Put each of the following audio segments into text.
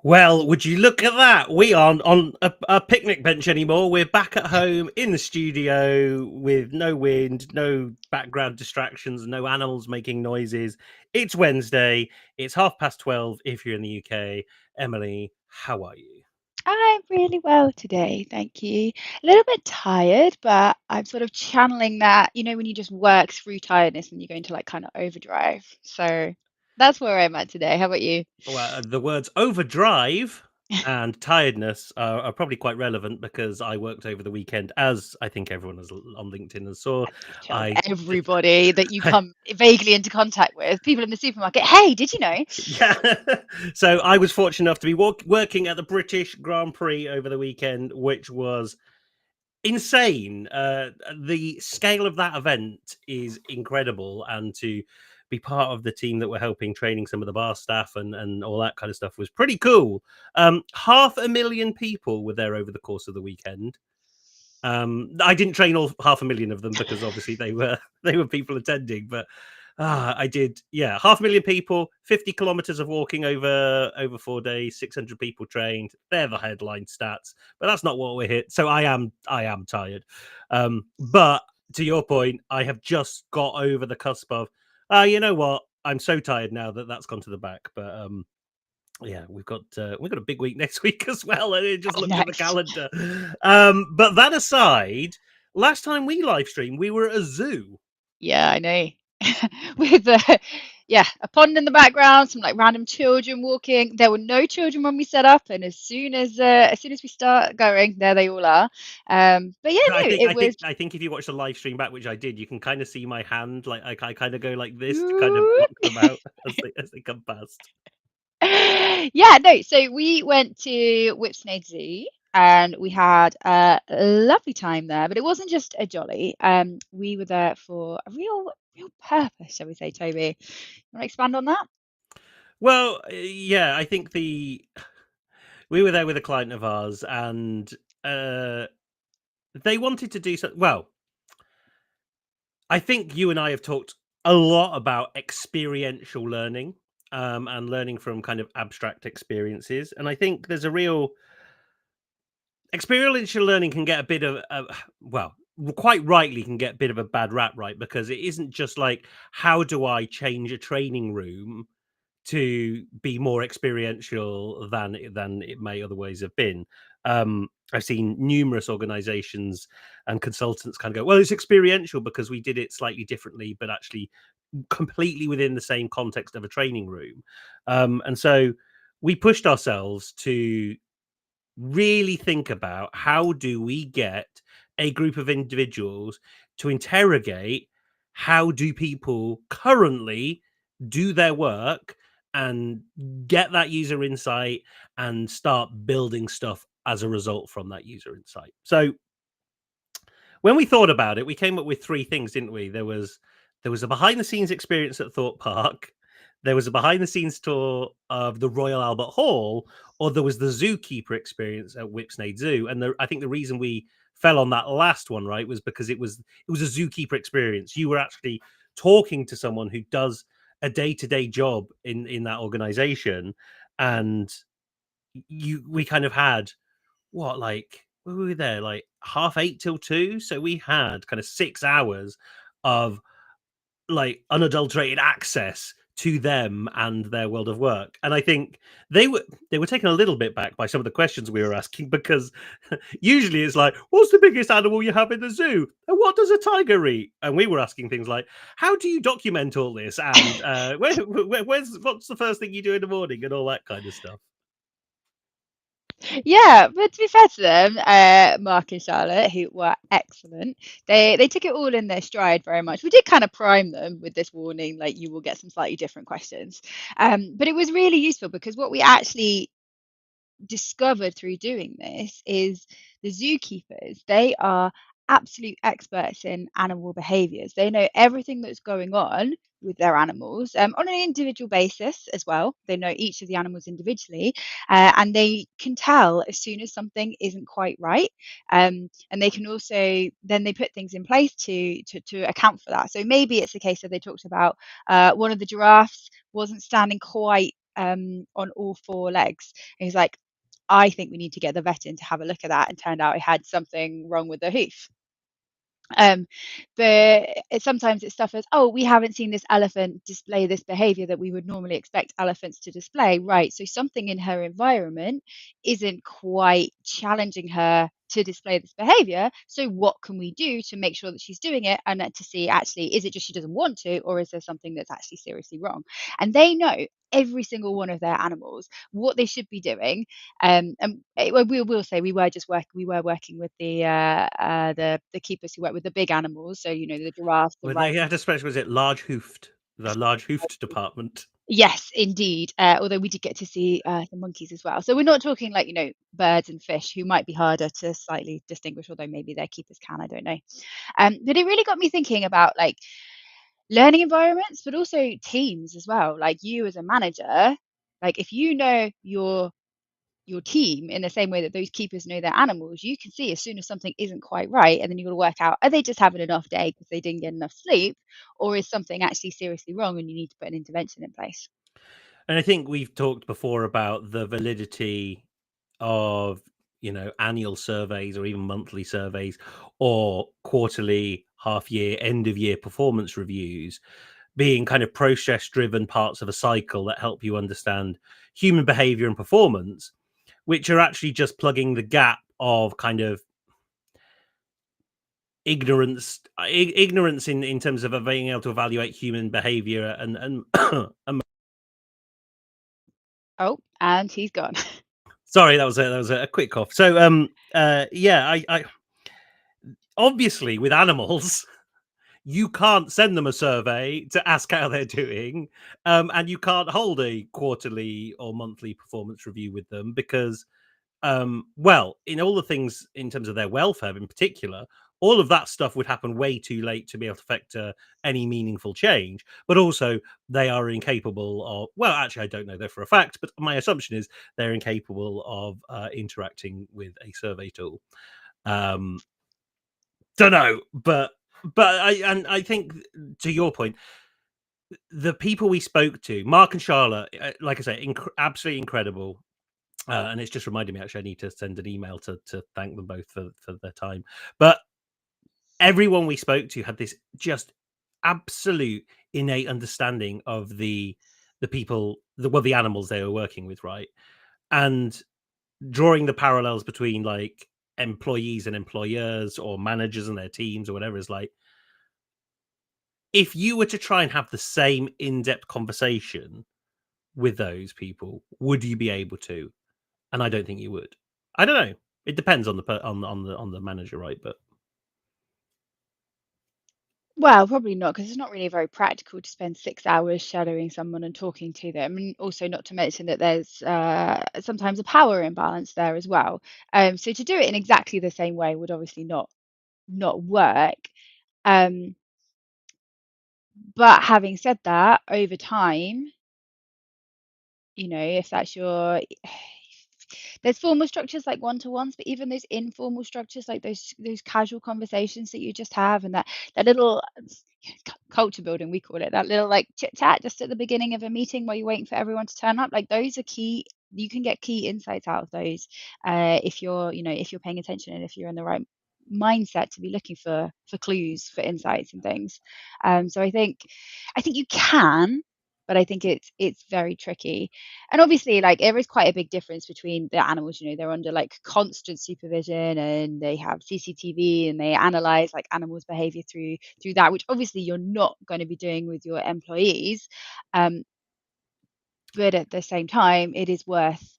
Well, would you look at that? We aren't on a picnic bench anymore. We're back at home in the studio with no wind, no background distractions, no animals making noises. It's Wednesday. It's 12:30 if you're in the UK. Emily, how are you? I'm really well today, thank you. A little bit tired, but I'm sort of channeling that, when you just work through tiredness and you go into like kind of overdrive. So that's where I'm at today. How about you? Well, the words overdrive and tiredness are probably quite relevant because I worked over the weekend, as I think everyone on LinkedIn has saw. You tell I, everybody that you come vaguely into contact with, people in the supermarket, hey, did you know? Yeah. So I was fortunate enough to be working at the British Grand Prix over the weekend, which was insane. The scale of that event is incredible, and to be part of the team that were helping training some of the bar staff and all that kind of stuff was pretty cool. 500,000 people were there over the course of the weekend. I didn't train all 500,000 of them because obviously they were people attending, but I did. Yeah, 500,000 people, 50 kilometers of walking over 4 days, 600 people trained. They're the headline stats, but that's not what we're hit. So I am tired. But to your point, I have just got over the cusp of, you know what? I'm so tired now that that's gone to the back. But yeah, we've got a big week next week as well. And I just looked at the Next. calendar. But that aside, last time we live streamed, we were at a zoo. Yeah, I know. With a pond in the background, some like random children walking. There were no children when we set up, and as soon as we start going, there they all are. But yeah, I no, think it I think was. I think if you watch the live stream back, which I did, you can kind of see my hand, like I kind of go like this to kind of block them out as they come past. Yeah, no. So we went to Whipsnade Zoo and we had a lovely time there, but it wasn't just a jolly. We were there for a real purpose, shall we say, Toby? You want to expand on that? Well, yeah, I think we were there with a client of ours, and they wanted to do something. Well, I think you and I have talked a lot about experiential learning, and learning from kind of abstract experiences, and I think there's a real experiential learning can get a bit of well, quite rightly can get a bit of a bad rap, right? Because it isn't just like, how do I change a training room to be more experiential than it may otherwise have been. I've seen numerous organizations and consultants kind of go, well, it's experiential because we did it slightly differently, but actually completely within the same context of a training room. And so we pushed ourselves to really think about, how do we get a group of individuals to interrogate how do people currently do their work and get that user insight and start building stuff as a result from that user insight. So when we thought about it, we came up with three things, didn't we? There was a behind the scenes experience at Thorpe Park, there was a behind the scenes tour of the Royal Albert Hall, or there was the zookeeper experience at Whipsnade Zoo. And I think the reason we fell on that last one, right, was because it was a zookeeper experience. You were actually talking to someone who does a day-to-day job in that organization, and we kind of had, what, like, we were there like 8:30 till 2, so we had kind of 6 hours of like unadulterated access to them and their world of work. And I think they were taken a little bit back by some of the questions we were asking, because usually it's like, what's the biggest animal you have in the zoo, and what does a tiger eat? And we were asking things like, how do you document all this, and what's the first thing you do in the morning, and all that kind of stuff. Yeah, but to be fair to them, Mark and Charlotte, who were excellent, they took it all in their stride very much. We did kind of prime them with this warning, like you will get some slightly different questions. But it was really useful because what we actually discovered through doing this is the zookeepers, they are absolute experts in animal behaviors. They know everything that's going on with their animals on an individual basis as well. They know each of the animals individually, and they can tell as soon as something isn't quite right. And they can also then they put things in place to account for that. So maybe it's a case that they talked about one of the giraffes wasn't standing quite on all four legs. And he's like, I think we need to get the vet in to have a look at that. And turned out it had something wrong with the hoof. Um, but sometimes it's stuff as, oh, we haven't seen this elephant display this behavior that we would normally expect elephants to display. Right. So something in her environment isn't quite challenging her to display this behavior. So what can we do to make sure that she's doing it and to see actually, is it just she doesn't want to, or is there something that's actually seriously wrong? And they know every single one of their animals what they should be doing. We will say we were working with the keepers who work with the big animals, so you know the giraffes, the Well, they rhinos. had a special, was it large hoofed? The large hoofed department. Yes, indeed. Although we did get to see the monkeys as well. So we're not talking like birds and fish who might be harder to slightly distinguish, although maybe their keepers can. I don't know. But it really got me thinking about like learning environments, but also teams as well. Like you as a manager, like if you know your team in the same way that those keepers know their animals, you can see as soon as something isn't quite right, and then you've got to work out, are they just having enough day because they didn't get enough sleep, or is something actually seriously wrong and you need to put an intervention in place? And I think we've talked before about the validity of, annual surveys or even monthly surveys or quarterly, half year, end of year performance reviews being kind of process driven parts of a cycle that help you understand human behavior and performance, which are actually just plugging the gap of kind of ignorance in terms of being able to evaluate human behavior and Oh, and he's gone. sorry, that was a quick cough. So yeah, I obviously with animals you can't send them a survey to ask how they're doing, and you can't hold a quarterly or monthly performance review with them because, well, in all the things in terms of their welfare in particular, all of that stuff would happen way too late to be able to affect any meaningful change. But also, they are incapable of. Well, actually, I don't know that for a fact, but my assumption is they're incapable of interacting with a survey tool. Um, don't know, but I think to your point, the people we spoke to, Mark and Charlotte, like I say, absolutely incredible. And it's just reminded me, actually, I need to send an email to thank them both for their time. But everyone we spoke to had this just absolute innate understanding of the people, the animals they were working with, right? And drawing the parallels between like employees and employers or managers and their teams or whatever is like, if you were to try and have the same in-depth conversation with those people, would you be able to? And I don't think you would. I don't know. It depends on the manager, right? But Well, probably not, because it's not really very practical to spend 6 hours shadowing someone and talking to them, and also not to mention that there's sometimes a power imbalance there as well. So to do it in exactly the same way would obviously not work. Um, but having said that, over time, if that's your there's formal structures like one-to-ones, but even those informal structures like those casual conversations that you just have, and that little culture building, we call it, that little like chit chat just at the beginning of a meeting while you're waiting for everyone to turn up, like those are key. You can get key insights out of those if you're paying attention and if you're in the right mindset to be looking for clues, for insights and things. So I think you can, but I think it's very tricky. And obviously, like there is quite a big difference between the animals. They're under like constant supervision and they have CCTV and they analyze like animals' behavior through that, which obviously you're not going to be doing with your employees. But at the same time, it is worth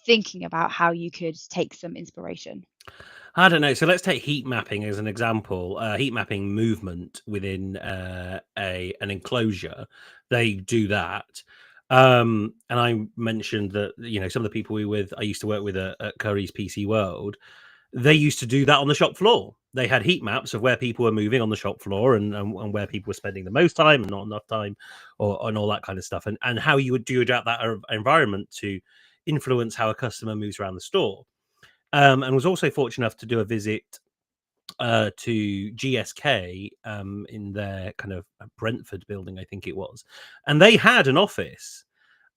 thinking about how you could take some inspiration. I don't know. So let's take heat mapping as an example. Heat mapping movement within a an enclosure. They do that. And I mentioned that, some of the people I used to work with at Curry's PC World, they used to do that on the shop floor. They had heat maps of where people were moving on the shop floor, and where people were spending the most time and not enough time, and all that kind of stuff, and how you would do adapt that environment to influence how a customer moves around the store. And was also fortunate enough to do a visit to GSK in their kind of Brentford building, I think it was, and they had an office.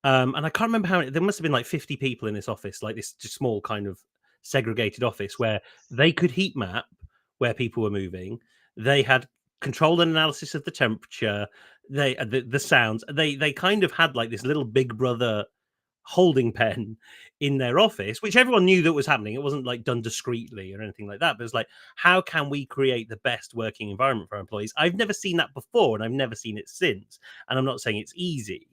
And I can't remember how many, there must have been like 50 people in this office, like this just small kind of segregated office where they could heat map where people were moving. They had controlled and analysis of the temperature, the sounds. They kind of had like this little Big Brother holding pen in their office, which everyone knew that was happening. It wasn't like done discreetly or anything like that. But it's like, how can we create the best working environment for our employees? I've never seen that before, and I've never seen it since. And I'm not saying it's easy,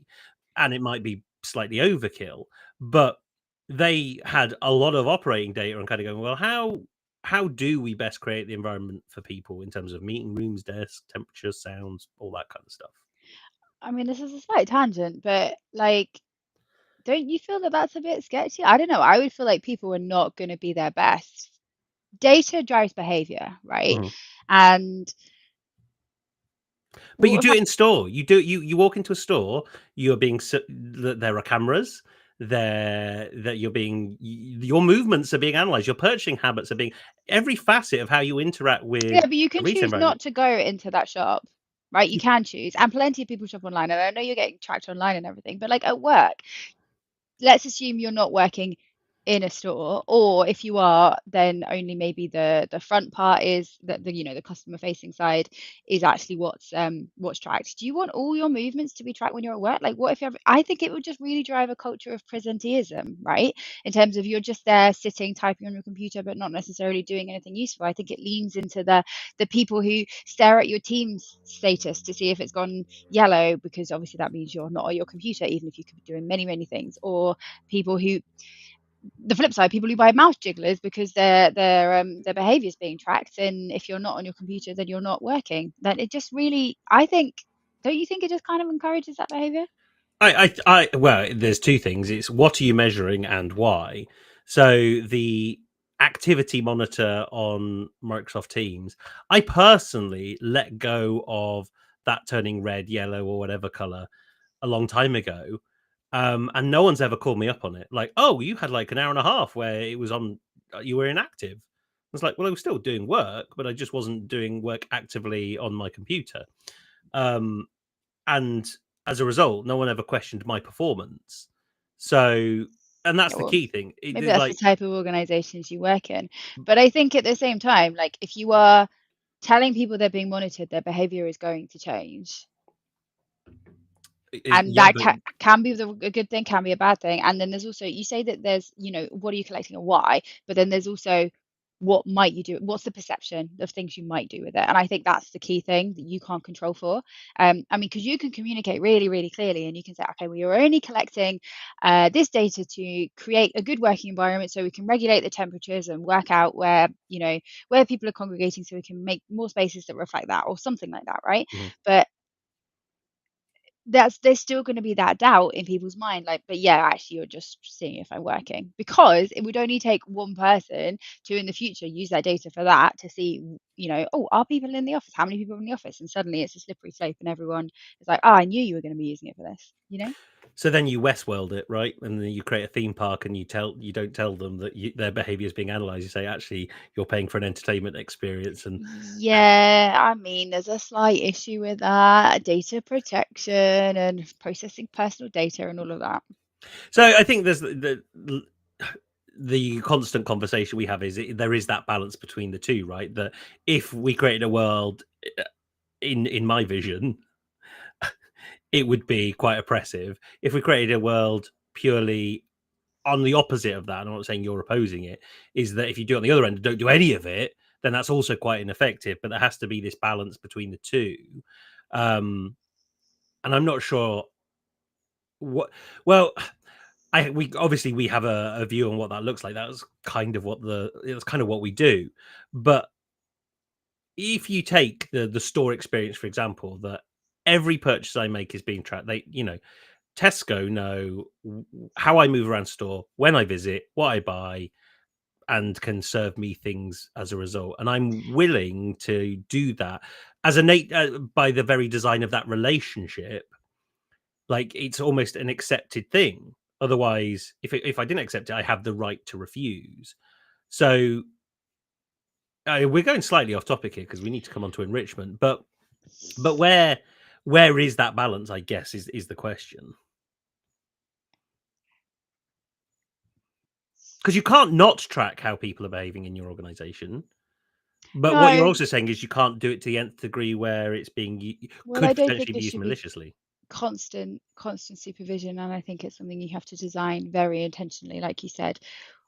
and it might be slightly overkill, but they had a lot of operating data and kind of going, well, how do we best create the environment for people in terms of meeting rooms, desks, temperature, sounds, all that kind of stuff? I mean, this is a slight tangent, but like, don't you feel that that's a bit sketchy? I don't know. I would feel like people are not going to be their best. Data drives behavior, right? Mhm. And But you what do if it in store. You walk into a store, you're being there are cameras there, that your movements are being analyzed, your purchasing habits are being, every facet of how you interact yeah, with but you the can retail choose environment. not to go into that shop, right? You can choose, and plenty of people shop online, and I know you're getting tracked online and everything, but like at work, let's assume you're not working in a store, or if you are, then only maybe the front part is that the customer facing side is actually what's tracked. Do you want all your movements to be tracked when you're at work? Like, what if you have, I think it would just really drive a culture of presenteeism, right? In terms of you're just there sitting typing on your computer but not necessarily doing anything useful. I think it leans into the people who stare at your team's status to see if it's gone yellow, because obviously that means you're not on your computer, even if you could be doing many many things. Or people who, the flip side, people who buy mouse jigglers because their behavior is being tracked, and if you're not on your computer then you're not working. Then it just really, I think, don't you think it just kind of encourages that behavior? Well, there's two things. It's what are you measuring and why. So the activity monitor on Microsoft Teams, I personally let go of that turning red, yellow, or whatever color a long time ago. And no one's ever called me up on it. Like, oh, you had like an hour and a half where it was on, you were inactive. It's like, well, I was still doing work, but I just wasn't doing work actively on my computer. Um, and as a result, no one ever questioned my performance. So, and that's Yeah, the well, key thing. It maybe is that's the like, type of organizations you work in. But I think at the same time, like, if you are telling people they're being monitored, their behavior is going to change. And yeah, that but can be a good thing, can be a bad thing. And then there's also, you say that there's, what are you collecting and why, but then there's also, what might you do, what's the perception of things you might do with it. And I think that's the key thing that you can't control for. I mean, because you can communicate really really clearly, and you can say, okay, well, you're only collecting this data to create a good working environment so we can regulate the temperatures and work out where people are congregating, so we can make more spaces that reflect that, or something like that, right? mhm. But there's still going to be that doubt in people's mind, like, but yeah, actually you're just seeing if I'm working, because it would only take one person to in the future use that data for that to see, oh, are people in the office, how many people are in the office, and suddenly it's a slippery slope and everyone is like, oh, I knew you were going to be using it for this. So then you Westworld it, right? And then you create a theme park, and you don't tell them that their behavior is being analyzed. You say, actually, you're paying for an entertainment experience. And Yeah, I mean, there's a slight issue with that, data protection and processing personal data and all of that. so I think there's the constant conversation we have is, there is that balance between the two, right? That if we created a world, in my vision, it would be quite oppressive. If we created a world purely on the opposite of that, and I'm not saying you're opposing it, is that if you do it on the other end and don't do any of it, then that's also quite ineffective. But there has to be this balance between the two. Um, and I'm not sure what. Well, we have a view on what that looks like. That's kind of what we do. But if you take the store experience, for example, that every purchase I make is being tracked. Tesco know how I move around store, when I visit, what I buy, and can serve me things as a result. And I'm willing to do that as by the very design of that relationship. Like, it's almost an accepted thing. Otherwise, if I didn't accept it, I have the right to refuse. So we're going slightly off topic here because we need to come on to enrichment. But where is that balance? I guess is the question. Because you can't not track how people are behaving in your organization. But what you're No, also saying is you can't do it to the nth degree where it's well, I could don't think potentially it be used should be maliciously. constant supervision, and I think it's something you have to design very intentionally, like you said.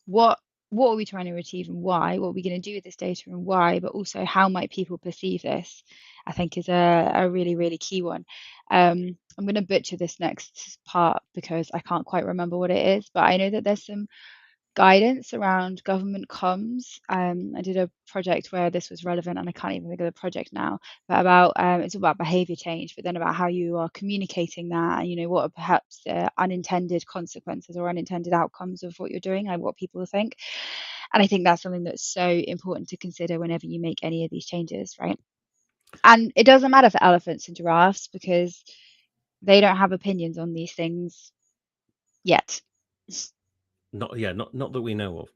What what are we trying to achieve and why? What are we going to do with this data and why? But also, how might people perceive this? I think is a really, really key one. I'm going to butcher this next part because I can't quite remember what it is, but I know that there's some guidance around government comms. I did a project where this was relevant, and I can't even think of the project now. But about it's about behaviour change, but then about how you are communicating that, and what are perhaps unintended consequences or unintended outcomes of what you're doing, like what people think. And I think that's something that's so important to consider whenever you make any of these changes, right? And it doesn't matter for elephants and giraffes because they don't have opinions on these things yet. Not that we know of.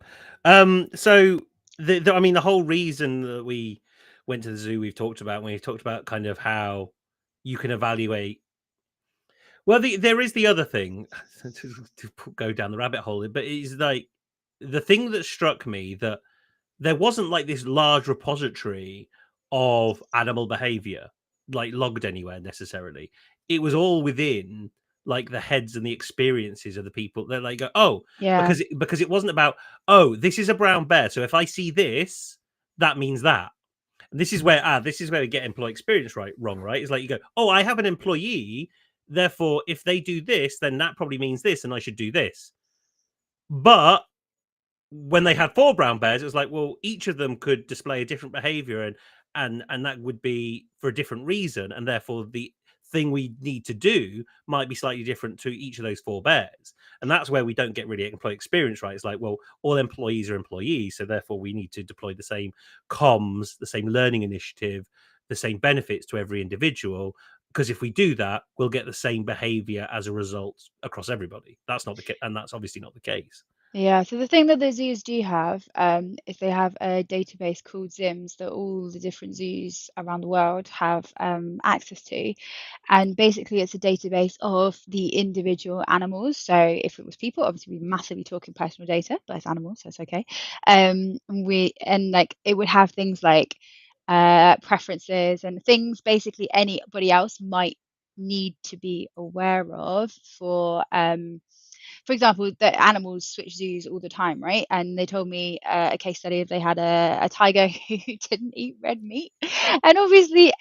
So I mean, the whole reason that we went to the zoo, we've talked about when we've talked about kind of how you can evaluate. Well, there is the other thing to go down the rabbit hole, but it's like the thing that struck me that there wasn't like this large repository of animal behavior like logged anywhere necessarily. It was all within like the heads and the experiences of the people. They're like, oh, Yeah, because it wasn't about, oh, this is a brown bear, so if I see this, that means that. And this is where we get employee experience wrong, right? It's like you go, oh, I have an employee, therefore if they do this, then that probably means this, and I should do this. But when they had four brown bears, it was like, well, each of them could display a different behavior, and that would be for a different reason, and therefore the thing we need to do might be slightly different to each of those four bears. And that's where we don't get really employee experience right. It's like, well, all employees are employees, so therefore we need to deploy the same comms, the same learning initiative, the same benefits to every individual, because if we do that, we'll get the same behavior as a result across everybody. That's not the case, and that's obviously not the case. yeah. So the thing that the zoos do have is they have a database called ZIMS that all the different zoos around the world have access to. And basically, it's a database of the individual animals. So if it was people, obviously we'd be massively talking personal data, but it's animals, so it's okay. And like it would have things like preferences and things basically anybody else might need to be aware of for example, the animals switch zoos all the time, right? And they told me a case study of they had a tiger who didn't eat red meat, and obviously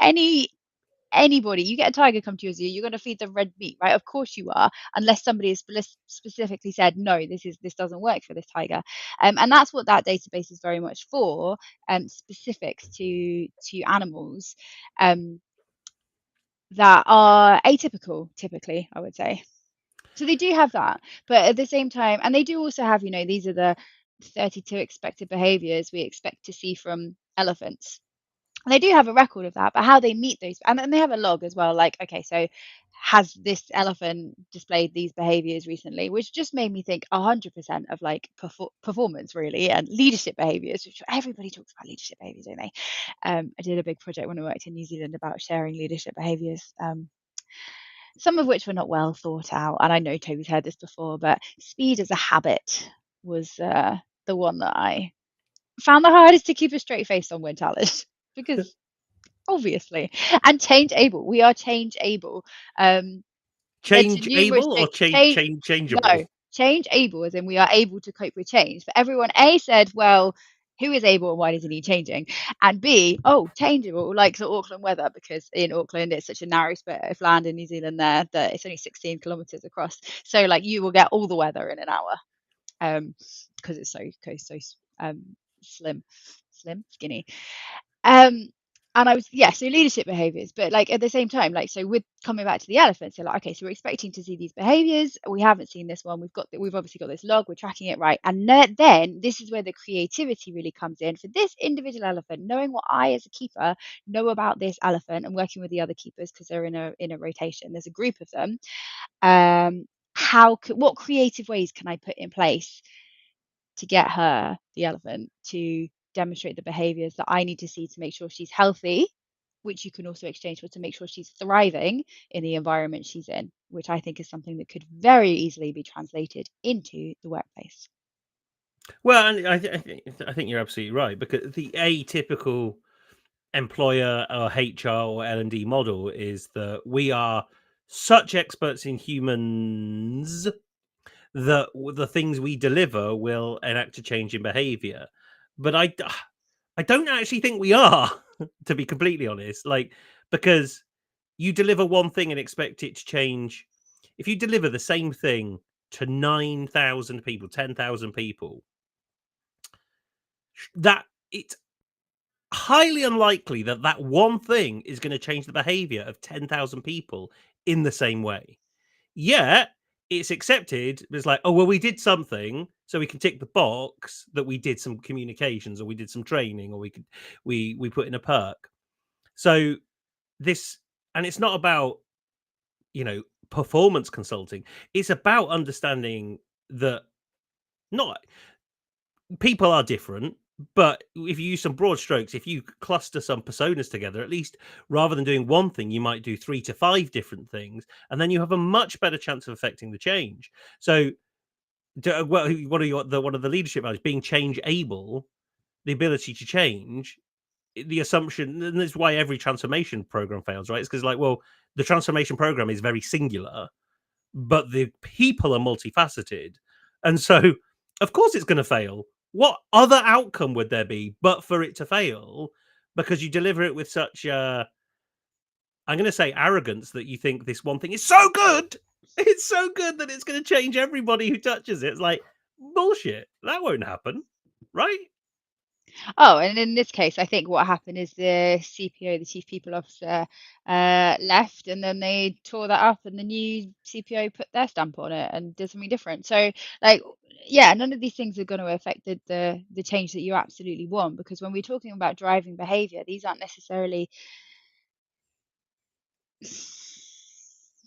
anybody, you get a tiger come to your zoo, you're going to feed them red meat, right? Of course you are, unless somebody has specifically said no, this doesn't work for this tiger. And that's what that database is very much for, specifics to animals that are atypical, typically, I would say. So they do have that, but at the same time, and they do also have, these are the 32 expected behaviors we expect to see from elephants. And they do have a record of that, but how they meet those, and then they have a log as well, like, okay, so has this elephant displayed these behaviors recently, which just made me think 100% of like performance really and leadership behaviors, which everybody talks about leadership behaviors, don't they? I did a big project when I worked in New Zealand about sharing leadership behaviors. Some of which were not well thought out. And I know Toby's heard this before, but speed as a habit was the one that I found the hardest to keep a straight face on when challenged because obviously, and change able. We are change able. Led to Change numerous able or changeable? no change able, as in we are able to cope with change. But everyone A said, well, who is able and why does it need changing? And B, oh, changeable, like the Auckland weather, because in Auckland it's such a narrow spit of land in New Zealand there that it's only 16 kilometres across. So like you will get all the weather in an hour, because it's so slim, skinny. Um, and I was, yeah, so leadership behaviors, but like at the same time, like, so with coming back to the elephants, they're like, okay, so we're expecting to see these behaviors. We haven't seen this one. We've obviously got this log, we're tracking it, right? And then this is where the creativity really comes in for this individual elephant, knowing what I as a keeper know about this elephant and working with the other keepers because they're in a rotation. There's a group of them. What creative ways can I put in place to get her, the elephant, to demonstrate the behaviors that I need to see to make sure she's healthy, which you can also exchange for to make sure she's thriving in the environment she's in, which I think is something that could very easily be translated into the workplace. Well, and I think you're absolutely right, because the atypical employer or HR or L&D model is that we are such experts in humans that the things we deliver will enact a change in behavior. But I don't actually think we are, to be completely honest. Like, because you deliver one thing and expect it to change. If you deliver the same thing to 9,000 people, 10,000 people, that it's highly unlikely that that one thing is going to change the behavior of 10,000 people in the same way. Yeah, it's accepted. It's like, oh, well, we did something, so we can tick the box that we did some communications, or we did some training, or we put in a perk. So this, and it's not about, performance consulting. It's about understanding that not people are different, but if you use some broad strokes, if you cluster some personas together, at least rather than doing one thing, you might do 3 to 5 different things, and then you have a much better chance of affecting the change. So, well, one of the leadership values being change able, the ability to change, the assumption, and that's why every transformation program fails, right? It's because, like, well, the transformation program is very singular, but the people are multifaceted. And so, of course, it's going to fail. What other outcome would there be but for it to fail? Because you deliver it with such, I'm going to say arrogance, that you think this one thing is so good. It's so good that it's going to change everybody who touches it. It's like, bullshit. That won't happen. Right? Oh, and in this case, I think what happened is the CPO, the Chief People Officer, left, and then they tore that up, and the new CPO put their stamp on it and did something different. So, like, yeah, none of these things are going to affect the change that you absolutely want, because when we're talking about driving behavior, these aren't necessarily,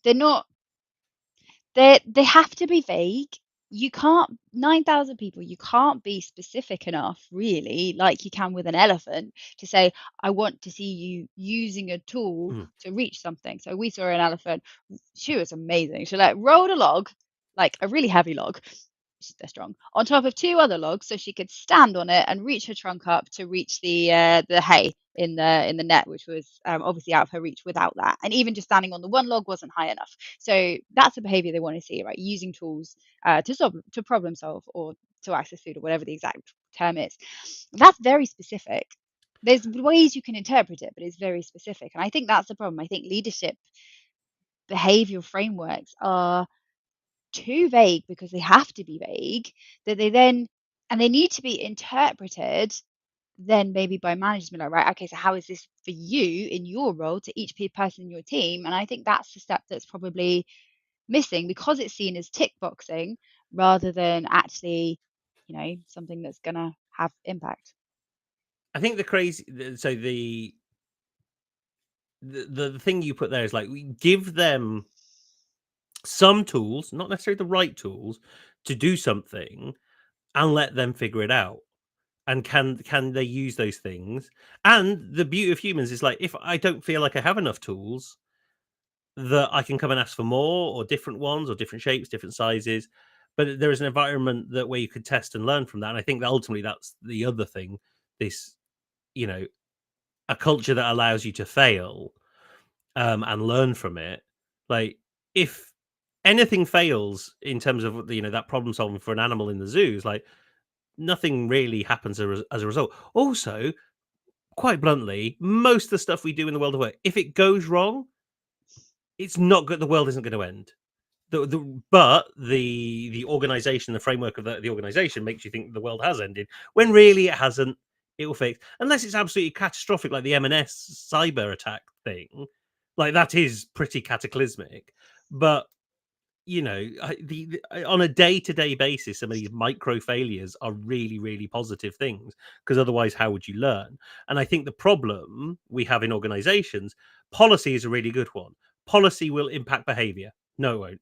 they're not, they have to be vague. You can't 9,000 people, you can't be specific enough, really, like you can with an elephant, to say, I want to see you using a tool Mm. to reach something. So we saw an elephant. She was amazing. She like rolled a log, like a really heavy log, they're strong, on top of two other logs, so she could stand on it and reach her trunk up to reach the hay in the net, which was obviously out of her reach without that. And even just standing on the one log wasn't high enough. So that's a behavior they want to see, right? Using tools to problem solve or to access food or whatever the exact term is. That's very specific. There's ways you can interpret it, but it's very specific. And I think that's the problem. I think leadership behavioral frameworks are too vague because they have to be vague, that they then, and they need to be interpreted then maybe by management, like, right, okay, so how is this for you in your role to each person in your team? And I think that's the step that's probably missing because it's seen as tick boxing rather than actually, something that's gonna have impact. I think the crazy, so the thing you put there is, like, we give them some tools, not necessarily the right tools, to do something, and let them figure it out. And can they use those things? And the beauty of humans is, like, if I don't feel like I have enough tools, that I can come and ask for more, or different ones, or different shapes, different sizes. But there is an environment that where you could test and learn from that. And I think that ultimately that's the other thing. This, you know, a culture that allows you to fail, and learn from it. Like, if anything fails in terms of, that problem solving for an animal in the zoo, is like, nothing really happens as a result. Also, quite bluntly, most of the stuff we do in the world of work, if it goes wrong, it's not good. The world isn't going to end. But the organization, the framework of the organization makes you think the world has ended when really it hasn't. It will fix unless it's absolutely catastrophic, like the M&S cyber attack thing. Like that is pretty cataclysmic. But on a day-to-day basis, some of these micro failures are really, really positive things because otherwise, how would you learn? And I think the problem we have in organizations, policy is a really good one. Policy will impact behavior. No, it won't.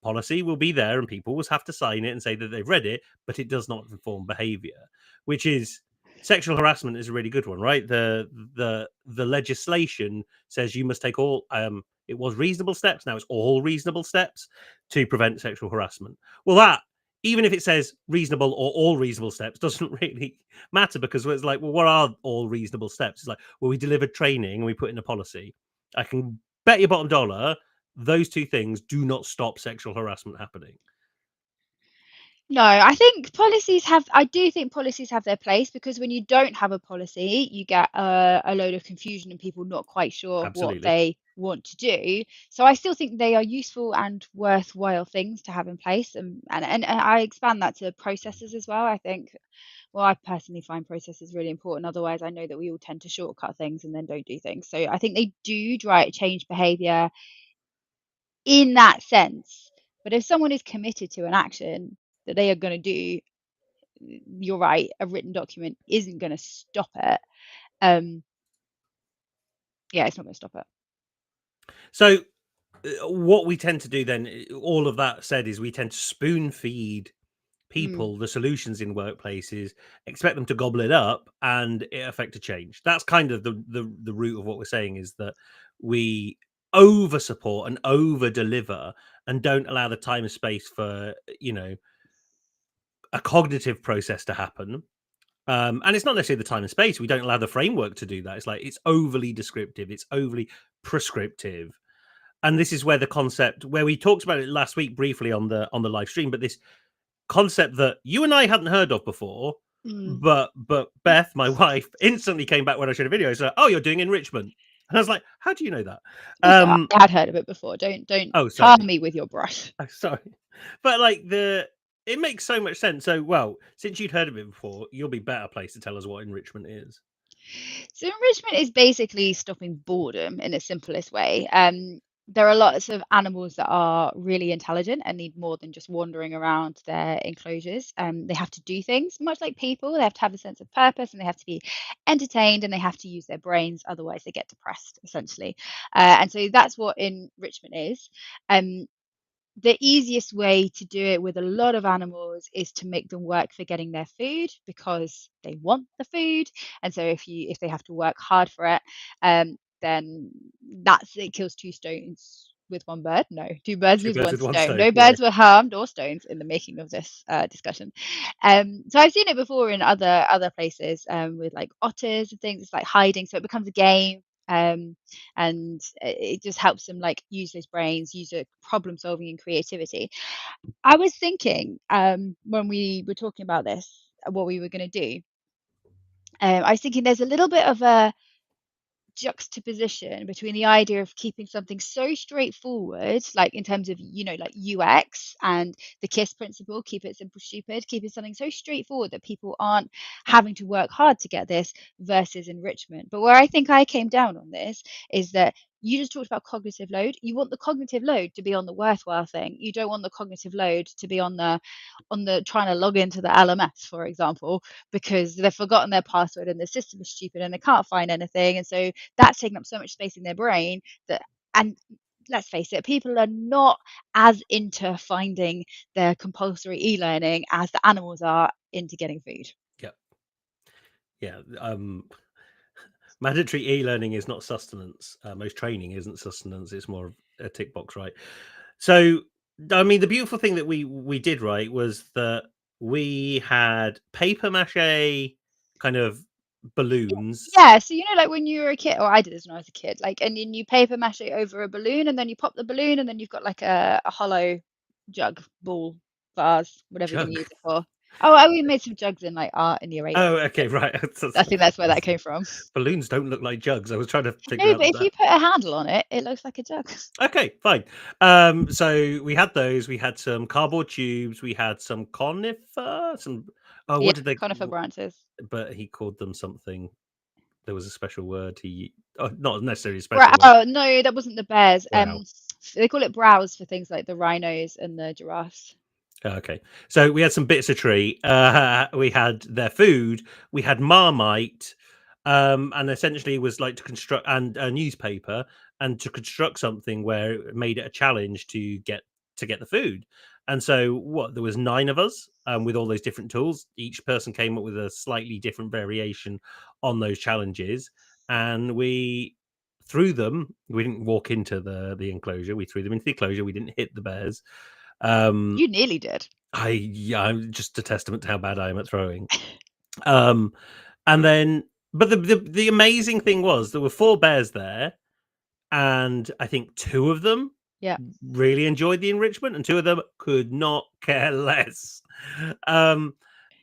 Policy will be there and people will have to sign it and say that they've read it, but it does not inform behavior, which is sexual harassment is a really good one, right? The legislation says you must take all it was reasonable steps, now it's all reasonable steps to prevent sexual harassment. Well, that even if it says reasonable or all reasonable steps doesn't really matter because it's like, well, what are all reasonable steps? It's like, well, we delivered training and we put in a policy. I can bet your bottom dollar those two things do not stop sexual harassment happening. No, I do think policies have their place because when you don't have a policy, you get a load of confusion and people not quite sure what Absolutely. they want to do. So I still think they are useful and worthwhile things to have in place. And I expand that to processes as well. I think, well, I personally find processes really important. Otherwise, I know that we all tend to shortcut things and then don't do things. So I think they do change behavior in that sense. But if someone is committed to an action that they are going to do, you're right, a written document isn't going to stop it. Um, yeah, it's not going to stop it. So, what we tend to do then, all of that said, is we tend to spoon feed Mm. people the solutions in workplaces, expect them to gobble it up, and it affect a change. That's kind of the root of what we're saying is that we over support and over deliver and don't allow the time and space for a cognitive process to happen. And it's not necessarily the time and space. We don't allow the framework to do that. It's like it's overly descriptive, it's overly prescriptive. And this is where the concept, where we talked about it last week briefly on the live stream, but this concept that you and I hadn't heard of before, Mm. but Beth, my wife, instantly came back when I showed a video. So, oh, you're doing enrichment, and I was like, how do you know that? Also, I had heard of it before. Don't Oh, tar sorry, me with your brush. oh, sorry, but like it makes so much sense. So, well, since you'd heard of it before, you'll be better placed to tell us what enrichment is. So enrichment is basically stopping boredom in its simplest way. There are lots of animals that are really intelligent and need more than just wandering around their enclosures. They have to do things, much like people. They have to have a sense of purpose and they have to be entertained and they have to use their brains. Otherwise, they get depressed, essentially. And so that's what enrichment is. Um, the easiest way to do it with a lot of animals is to make them work for getting their food because they want the food, and so if they have to work hard for it, then that's it kills two stones with one bird. No, two birds Two with birds one with one stone. stone. No Yeah, birds were harmed or stones in the making of this discussion. So I've seen it before in other places, with like otters and things. It's like hiding, so it becomes a game. And it just helps them like use those brains, use a problem solving and creativity. I was thinking, when we were talking about this, what we were going to do, I was thinking there's a little bit of a juxtaposition between the idea of keeping something so straightforward, like in terms of, like UX and the KISS principle, keep it simple, stupid, keeping something so straightforward that people aren't having to work hard to get this versus enrichment. But where I think I came down on this is that you just talked about cognitive load. You want the cognitive load to be on the worthwhile thing. You don't want the cognitive load to be on the trying to log into the LMS, for example, because they've forgotten their password and the system is stupid and they can't find anything. And so that's taking up so much space in their brain that, and let's face it, people are not as into finding their compulsory e-learning as the animals are into getting food. yeah, yeah. Mandatory e-learning is not sustenance. Most training isn't sustenance. It's more of a tick box, right? So, I mean, the beautiful thing that we did right was that we had paper mache kind of balloons. Yeah, so like when you were a kid, or I did this when I was a kid, like, and then you paper mache it over a balloon, and then you pop the balloon, and then you've got like a hollow jug, ball, vase, whatever you're going to Jug. use it for. Oh, we made some jugs in like art in year 8. Oh, okay, right. I think that's where that came from. Balloons don't look like jugs. I was trying to figure No, out but if that. you put a handle on it, it looks like a jug. Okay, fine. So we had those. We had some cardboard tubes. We had some conifer. Some. Oh, Yeah, what did they? conifer branches. But he called them something. There was a special word. Not necessarily a special word. Oh no, that wasn't the bears. Wow. They call it browse for things like the rhinos and the giraffes. Okay, so we had some bits of tree. We had their food. We had Marmite, and essentially it was like to construct and a newspaper and to construct something where it made it a challenge to get the food. And so what there was 9 of us with all those different tools. Each person came up with a slightly different variation on those challenges, and we threw them. We didn't walk into the enclosure. We threw them into the enclosure. We didn't hit the bears. You nearly did. I'm just a testament to how bad I am at throwing. Um, and then, but the amazing thing was there were 4 bears there, and I think 2 of them Yeah. really enjoyed the enrichment, and 2 of them could not care less.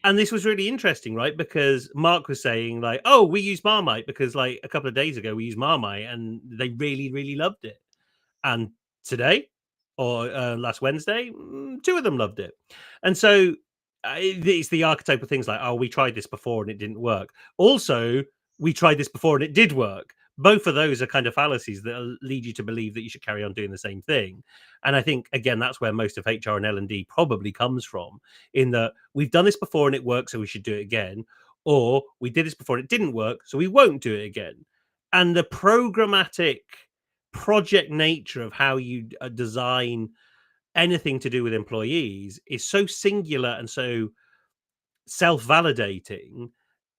And this was really interesting, right? Because Mark was saying like, "Oh, we use Marmite because like a couple of days ago we used Marmite, and they really, really loved it." And today or last Wednesday, 2 of them loved it. And so it's the archetypal things like, oh, we tried this before and it didn't work. Also, we tried this before and it did work. Both of those are kind of fallacies that lead you to believe that you should carry on doing the same thing. And I think, again, that's where most of HR and L&D probably comes from, in that we've done this before and it worked, so we should do it again. Or we did this before and it didn't work, so we won't do it again. And the programmatic project nature of how you design anything to do with employees is so singular and so self-validating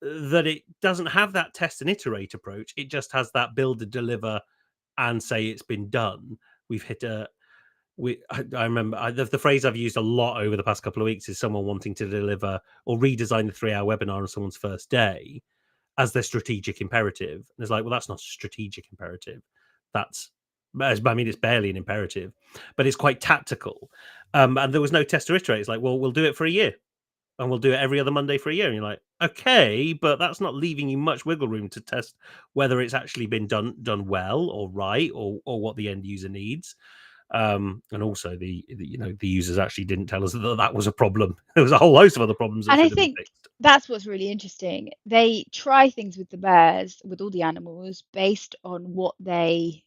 that it doesn't have that test and iterate approach. It just has that build and deliver and say it's been done. We've hit a I remember the phrase I've used a lot over the past couple of weeks is someone wanting to deliver or redesign the 3-hour webinar on someone's first day as their strategic imperative. And it's like, well, that's not a strategic imperative. That's, I mean, it's barely an imperative, but it's quite tactical. And there was no test or iterate. It's like, well, we'll do it for a year and we'll do it every other Monday for a year. And you're like, okay, but that's not leaving you much wiggle room to test whether it's actually been done well or right, or what the end user needs. And also the users actually didn't tell us that was a problem. There was a whole host of other problems that And I should have been think fixed. that's what's really interesting. They try things with the bears, with all the animals, based on what they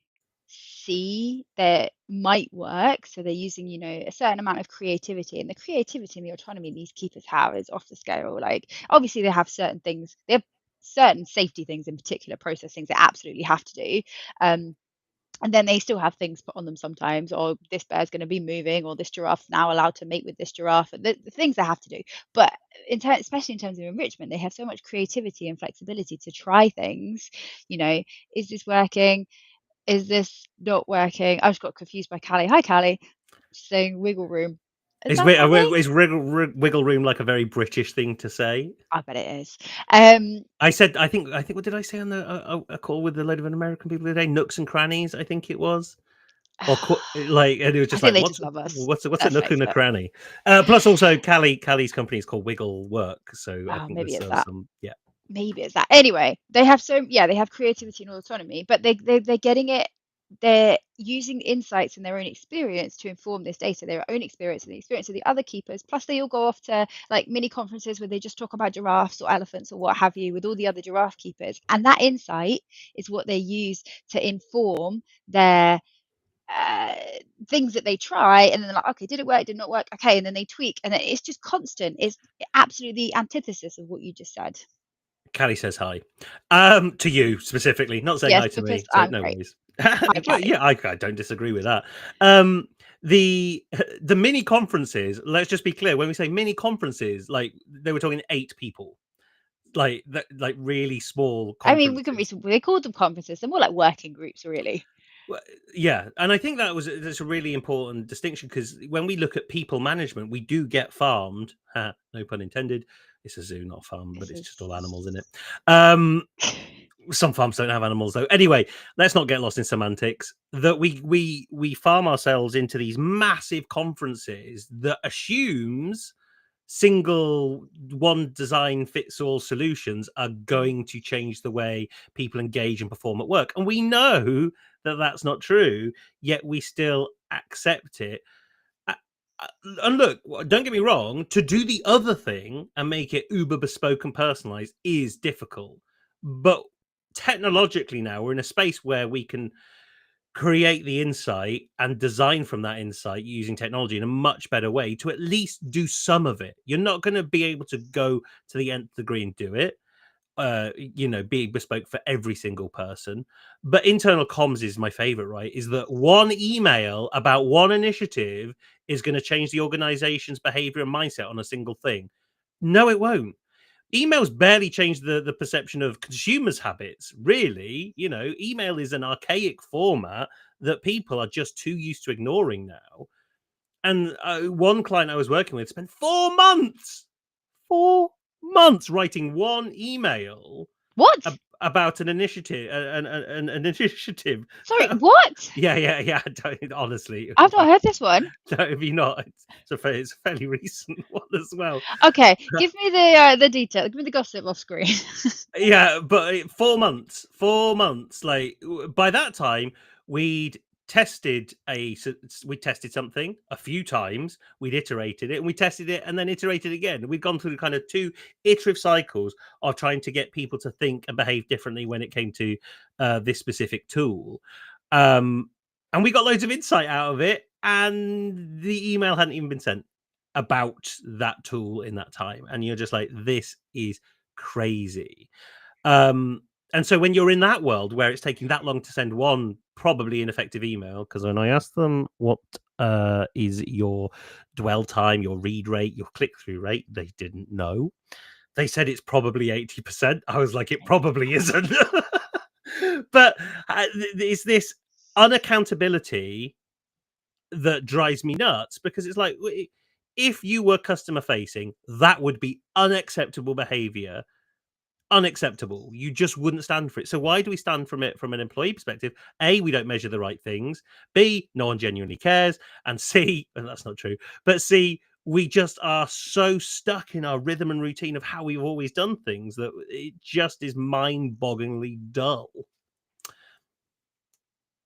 see that might work. So they're using, a certain amount of creativity, and the creativity and the autonomy these keepers have is off the scale. Like, obviously, they have certain things, they have certain safety things, in particular, process things they absolutely have to do. And then they still have things put on them sometimes, or this bear's going to be moving, or this giraffe's now allowed to mate with this giraffe, and the things they have to do. But especially in terms of enrichment, they have so much creativity and flexibility to try things. Is this working? Is this not working? I just got confused by Callie. Hi, Callie. She's saying wiggle room. Is that Callie? Is wiggle room like a very British thing to say? I bet it is. I said, I think, what did I say on a call with a load of American people today? Nooks and crannies, I think it was. Or like, and it was I just think like, they just love us. what's a Let's nook face and a it. cranny? Plus, also, Callie's company is called Wiggle Work, so I Oh, think maybe there's it's that. some, yeah. Maybe it's that. Anyway, they have they have creativity and autonomy, but they're getting it. They're using insights and their own experience to inform this data, their own experience and the experience of the other keepers. Plus, they all go off to like mini conferences where they just talk about giraffes or elephants or what have you with all the other giraffe keepers. And that insight is what they use to inform their things that they try, and then they're like, okay, did it work, did not work, okay, and then they tweak, and it's just constant. It's absolutely the antithesis of what you just said. Callie says hi. To you specifically, not saying Yes, hi to because me, so I'm no great. worries. Hi, But Callie. yeah, I don't disagree with that. The mini conferences, let's just be clear, when we say mini conferences, like they were talking 8 people, like that, like really small I mean, we can conferences. they called them conferences. They're more like working groups, really. Well, yeah, and I think that's a really important distinction, because when we look at people management, we do get farmed. No pun intended. It's a zoo, not a farm, but This it's is. just all animals in it. Some farms don't have animals though. Anyway, let's not get lost in semantics. That we farm ourselves into these massive conferences that assumes single one design fits all solutions are Mm. going to change the way people engage and perform at work. And we know that that's not true, yet we still accept it. Uh, and look, don't get me wrong, to do the other thing and make it uber bespoke and personalized is difficult. But technologically now we're in a space where we can create the insight and design from that insight using technology in a much better way to at least do some of it. You're not going to be able to go to the nth degree and do it, being bespoke for every single person. But internal comms is my favorite, right? Is that one email about one initiative is going to change the organization's behavior and mindset on a single thing? No, it won't. Emails barely change the perception of consumers' habits, really. Email is an archaic format that people are just too used to ignoring now. And one client I was working with spent 4 months writing one email What? about an initiative, an initiative. Sorry, what? Yeah. Honestly, I've not heard this one. no, if you not, it's a fairly recent one as well. Okay, give me the detail. Give me the gossip off screen. Yeah, but 4 months. Like by that time, we'd we tested something a few times. We'd iterated it, and we tested it, and then iterated again. We'd gone through kind of 2 iterative cycles of trying to get people to think and behave differently when it came to this specific tool. And we got loads of insight out of it, and the email hadn't even been sent about that tool in that time. And you're just like, this is crazy. And so when you're in that world where it's taking that long to send one probably ineffective email, because when I asked them what is your dwell time, your read rate, your click-through rate, they didn't know. They said it's probably 80%. I was like, it probably isn't. But it's this unaccountability that drives me nuts, because it's like, if you were customer facing, that would be unacceptable behavior. Unacceptable. You just wouldn't stand for it. So why do we stand from it from an employee perspective? A, we don't measure the right things. B, no one genuinely cares. And C, and that's not true, but C, we just are so stuck in our rhythm and routine of how we've always done things that it just is mind-bogglingly dull.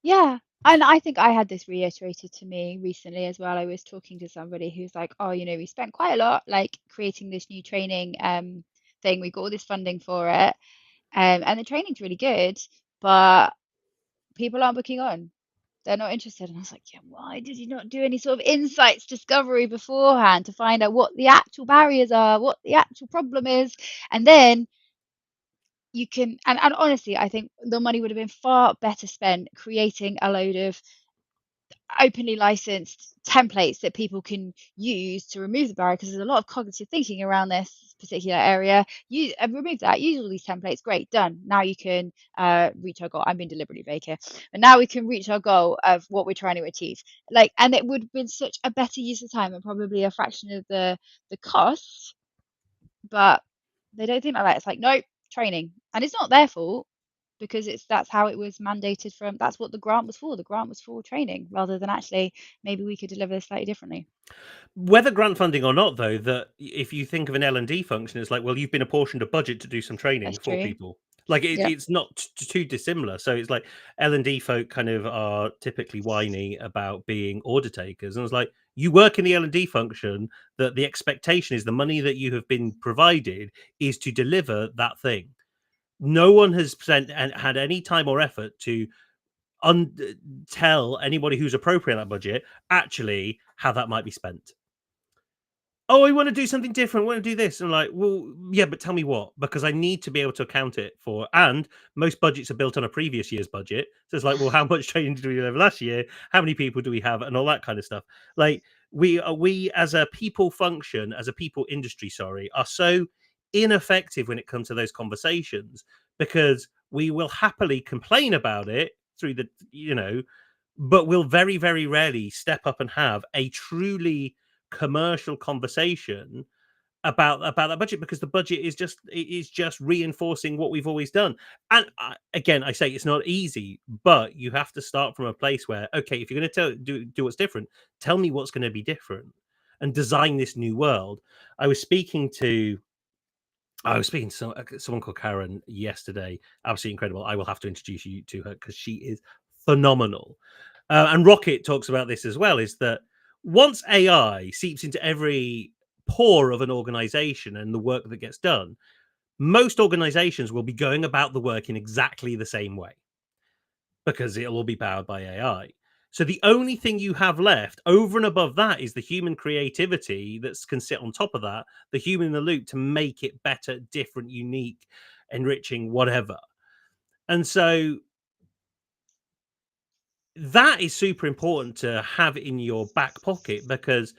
Yeah. And I think I had this reiterated to me recently as well. I was talking to somebody who's like, oh, we spent quite a lot like creating this new training thing. We got all this funding for it. And the training's really good, but people aren't booking on. They're not interested. And I was like, yeah, why did you not do any sort of insights discovery beforehand to find out what the actual barriers are, what the actual problem is? And then you can, and honestly, I think the money would have been far better spent creating a load of openly licensed templates that people can use to remove the barrier, because there's a lot of cognitive thinking around this particular area. Use and remove that, use all these templates, great, done. Now you can reach our goal. I'm being deliberately vague here, but now we can reach our goal of what we're trying to achieve. Like, and it would have been such a better use of time and probably a fraction of the cost, but they don't think like that. It's like, nope, training, and it's not their fault, because that's how it was mandated from. That's what the grant was for. The grant was for training, rather than actually maybe we could deliver this slightly differently. Whether grant funding or not, though, that if you think of an L&D function, it's like, well, you've been apportioned a budget to do some training That's for true. people. Like Yeah. it's not too dissimilar. So it's like L&D folk kind of are typically whiny about being order takers, and it's like, you work in the L&D function, that the expectation is the money that you have been provided is to deliver that thing. No one has spent and had any time or effort to tell anybody who's appropriate that budget actually how that might be spent. Oh, I want to do something different. I want to do this. I'm like, well, yeah, but tell me what, because I need to be able to account it for. And most budgets are built on a previous year's budget. So it's like, well, how much training did we have last year? How many people do we have? And all that kind of stuff. Like we as a people function, as a people industry, sorry, are so ineffective when it comes to those conversations, because we will happily complain about it through but we'll very, very rarely step up and have a truly commercial conversation about that budget, because the budget is just reinforcing what we've always done. And again, I say it's not easy, but you have to start from a place where, okay, if you're going to do what's different, tell me what's going to be different. and design this new world. I was speaking to someone called Karen yesterday. Absolutely incredible. I will have to introduce you to her because she is phenomenal. And Rocket talks about this as well. Is that once AI seeps into every pore of an organization and the work that gets done, most organizations will be going about the work in exactly the same way because it'll all be powered by AI. So the only thing you have left over and above that is the human creativity that can sit on top of that, the human in the loop to make it better, different, unique, enriching, whatever. And so that is super important to have in your back pocket because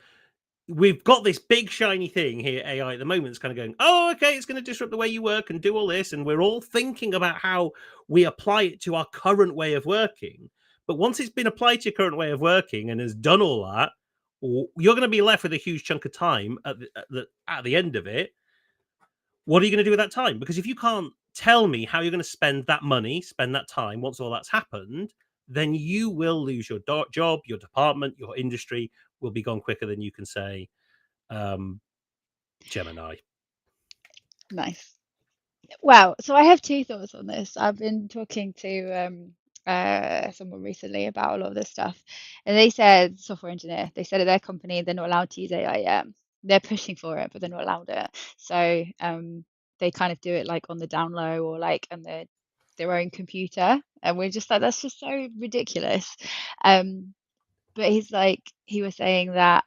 we've got this big shiny thing here, AI at the moment. It's kind of going, oh, okay, it's going to disrupt the way you work and do all this. And we're all thinking about how we apply it to our current way of working. But once it's been applied to your current way of working and has done all that, you're going to be left with a huge chunk of time at the end of it. What are you going to do with that time? Because if you can't tell me how you're going to spend that money, spend that time, once all that's happened, then you will lose your job, your department, your industry will be gone quicker than you can say, Gemini. Nice. Well, so I have two thoughts on this. I've been talking to someone recently about a lot of this stuff, and they said, software engineer, they said at their company they're not allowed to use AI yet. They're pushing for it, but they're not allowed it. So they kind of do it like on the down low or like on their own computer, and we're just like, that's just so ridiculous. Um, but he was saying that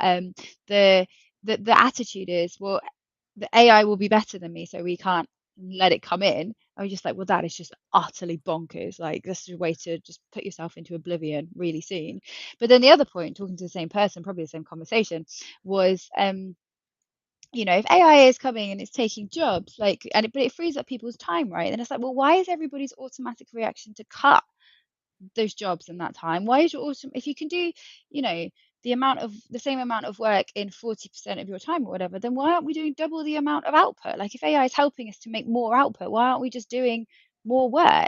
the the attitude is, well, the AI will be better than me, so we can't let it come in. I was just like, well, that is just utterly bonkers. Like, this is a way to just put yourself into oblivion really soon. But then the other point, talking to the same person, probably the same conversation, was, if AI is coming and it's taking jobs, like, but it frees up people's time, right? And it's like, well, why is everybody's automatic reaction to cut those jobs in that time? Why is your awesome if you can do, you know, the same amount of work in 40% of your time or whatever, then why aren't we doing double the amount of output? Like, if AI is helping us to make more output, why aren't we just doing more work?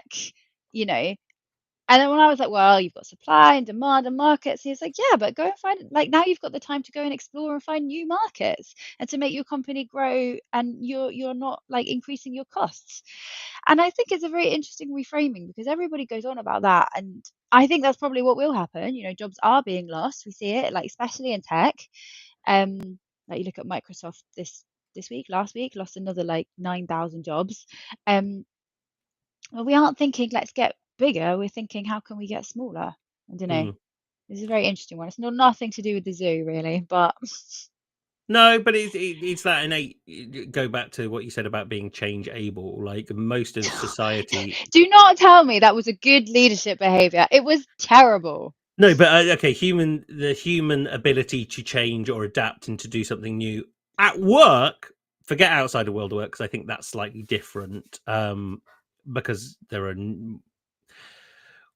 You know, and then when I was like, well, you've got supply and demand and markets, he's like, yeah, but go and find it. Like, now you've got the time to go and explore and find new markets and to make your company grow, and you're not like increasing your costs. And I think it's a very interesting reframing because everybody goes on about that. And I think that's probably what will happen. Jobs are being lost. We see it, like, especially in tech. Like, you look at Microsoft this week, last week, lost another like 9,000 jobs. Well, we aren't thinking, let's get bigger. We're thinking, how can we get smaller? I don't know. Mm. This is a very interesting one. It's nothing to do with the zoo, really, but No, but it's that innate. Go back to what you said about being change able. Like most of society. do not tell me that was a good leadership behavior. It was terrible. No, but okay, the human ability to change or adapt and to do something new at work. Forget outside of world of work because I think that's slightly different. Because there are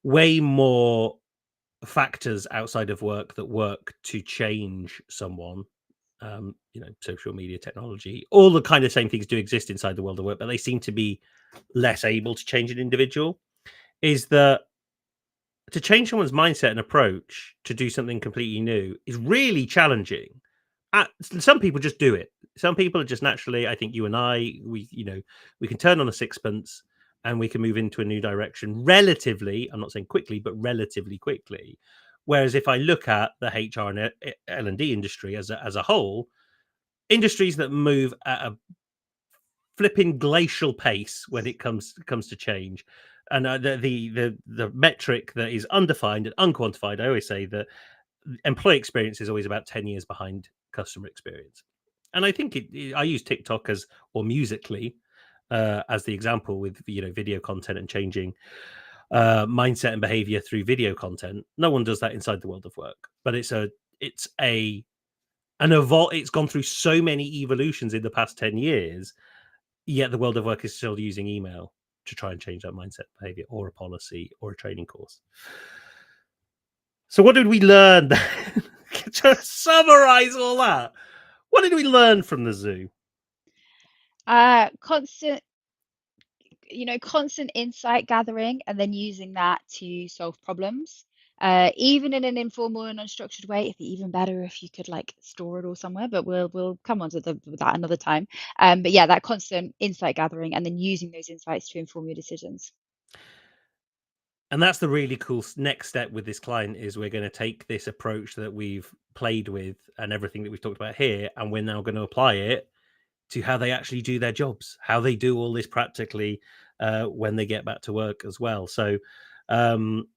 way more factors outside of work that work to change someone. Social media, technology, all the kind of same things do exist inside the world of work, but they seem to be less able to change an individual. Is that to change someone's mindset and approach to do something completely new is really challenging. Some people just do it. Some people are just naturally, I think you and I, we can turn on a sixpence and we can move into a new direction relatively. I'm not saying quickly, but relatively quickly. Whereas if I look at the HR and L&D industry as a whole, industries that move at a flipping glacial pace when it comes to change, and the metric that is undefined and unquantified. I always say that employee experience is always about 10 years behind customer experience, and I think I use TikTok or Musically as the example with video content and changing mindset and behavior through video content. No one does that inside the world of work, but it's it's gone through so many evolutions in the past 10 years, yet the world of work is still using email to try and change that mindset behavior or a policy or a training course. So what did we learn? To summarize all that, what did we learn from the zoo? Constant, constant insight gathering and then using that to solve problems. even in an informal and unstructured way. It'd be even better if you could like store it all somewhere, but we'll come on to that another time. But yeah, that constant insight gathering and then using those insights to inform your decisions. And that's the really cool next step with this client is we're going to take this approach that we've played with and everything that we've talked about here, and we're now going to apply it to how they actually do their jobs, how they do all this practically when they get back to work as well. So um,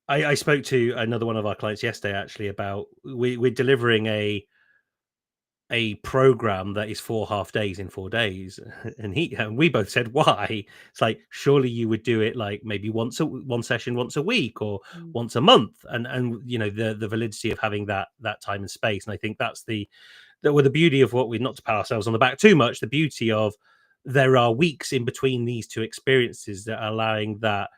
I spoke to another one of our clients yesterday actually about we're delivering a program that is 4 half days in 4 days, and we both said why. It's like surely you would do it like maybe one session once a week or Mm. once a month, and you know the validity of having that time and space. And I think that's the beauty of what we, not to pat ourselves on the back too much, the beauty of there are weeks in between these two experiences that are allowing that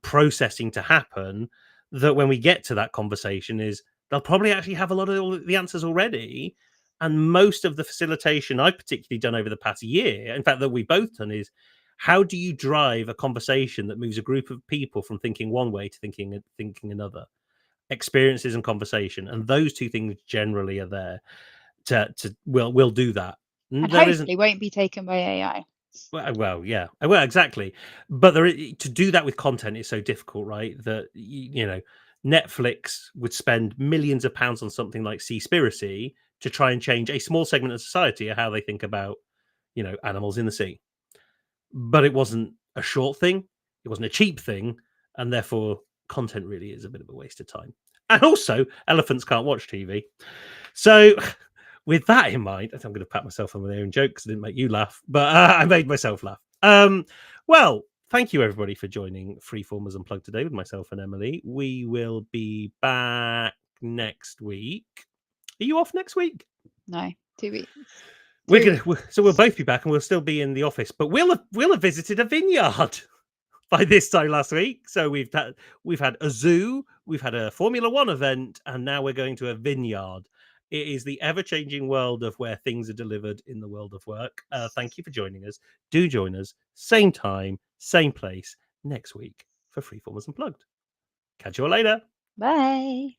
processing to happen, that when we get to that conversation is they'll probably actually have a lot of all the answers already. And most of the facilitation I've particularly done over the past year, in fact that we've both done, is how do you drive a conversation that moves a group of people from thinking one way to thinking another? Experiences and conversation, and those two things generally are there to will do that. And There isn't. hopefully won't be taken by AI. Well, yeah, well, exactly. But to do that with content is so difficult, right? That you know, Netflix would spend millions of pounds on something like Seaspiracy to try and change a small segment of society of how they think about, you know, animals in the sea. But it wasn't a short thing, it wasn't a cheap thing, and therefore content really is a bit of a waste of time. And also, elephants can't watch TV. So, with that in mind, I think I'm going to pat myself on my own joke because I didn't make you laugh, but I made myself laugh. Well, thank you everybody for joining Freeformers Unplugged today with myself and Emily. We will be back next week. Are you off next week? No, 2 weeks. We're 3 weeks. gonna, so we'll both be back and we'll still be in the office, but we'll have visited a vineyard by this time last week. So we've had a zoo, we've had a Formula One event, and now we're going to a vineyard. It is the ever-changing world of where things are delivered in the world of work. Thank you for joining us. Do join us, same time, same place, next week for Freeformers Unplugged. Catch you all later. Bye.